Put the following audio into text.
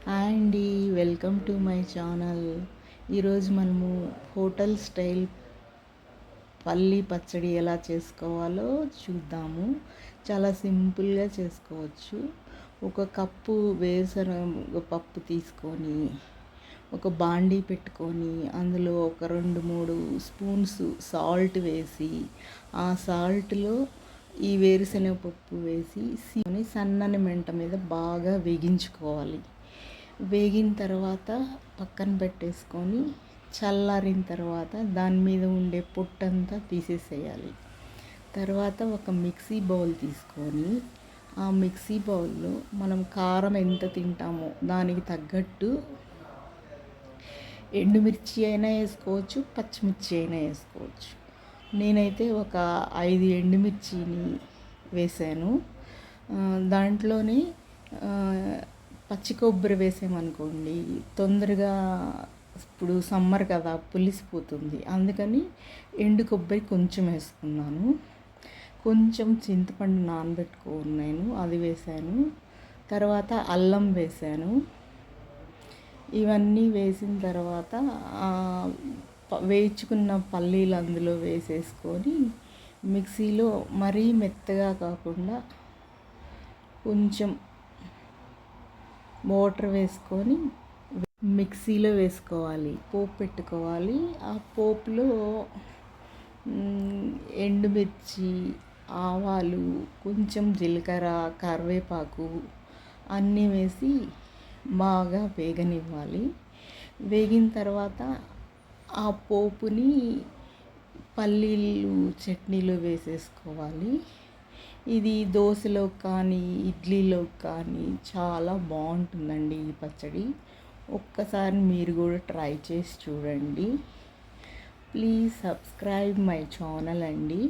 Hi అండి, welcome to my channel. ఈరోజు మనము హోటల్ స్టైల్ పల్లీ పచ్చడి ఎలా చేసుకోవాలో చూద్దాము. చాలా సింపుల్గా చేసుకోవచ్చు. ఒక కప్పు వేరుశనగ పప్పు తీసుకొని ఒక బాండీ పెట్టుకొని అందులో ఒక 2-3 స్పూన్స్ సాల్ట్ వేసి ఆ సాల్ట్లో ఈ వేరుశనగ పప్పు వేసి సన్నని మంట మీద బాగా వేగించుకోవాలి. వేగిన తర్వాత పక్కన పెట్టేసుకొని చల్లారిన తర్వాత దాని మీద ఉండే పొట్టంతా తీసేసేయాలి. తర్వాత ఒక మిక్సీ బౌల్ తీసుకొని ఆ మిక్సీ బౌల్లో మనం కారం ఎంత తింటామో దానికి తగ్గట్టు ఎండుమిర్చి అయినా వేసుకోవచ్చు, పచ్చిమిర్చి అయినా వేసుకోవచ్చు. నేనైతే ఒక 5 ఎండుమిర్చిని వేసాను. దాంట్లోనే పచ్చి కొబ్బరి వేసామనుకోండి తొందరగా, ఇప్పుడు సమ్మర్ కదా పులిసిపోతుంది, అందుకని ఎండు కొబ్బరి కొంచెం వేసుకున్నాను. కొంచెం చింతపండు నానబెట్టుకున్నాను, అది వేసాను. తర్వాత అల్లం వేసాను. ఇవన్నీ వేసిన తర్వాత వేయించుకున్న పల్లీలు అందులో వేసేసుకొని మిక్సీలో మరీ మెత్తగా కాకుండా కొంచెం వాటర్ వేసుకొని మిక్సీలో వేసుకోవాలి. పోపు పెట్టుకోవాలి. ఆ పోపులో ఎండుమిర్చి, ఆవాలు, కొంచెం జీలకర్ర, కరివేపాకు అన్నీ వేసి బాగా వేగనివ్వాలి. వేగిన తర్వాత ఆ పోపుని పల్లీలు చట్నీలో వేసేసుకోవాలి. ఇది దోశలో కానీ ఇడ్లీలో కానీ చాలా బాగుంటుందండి ఈ పచ్చడి. ఒక్కసారి మీరు కూడా ట్రై చేసి చూడండి. ప్లీజ్ సబ్స్క్రైబ్ మై ఛానల్ అండి.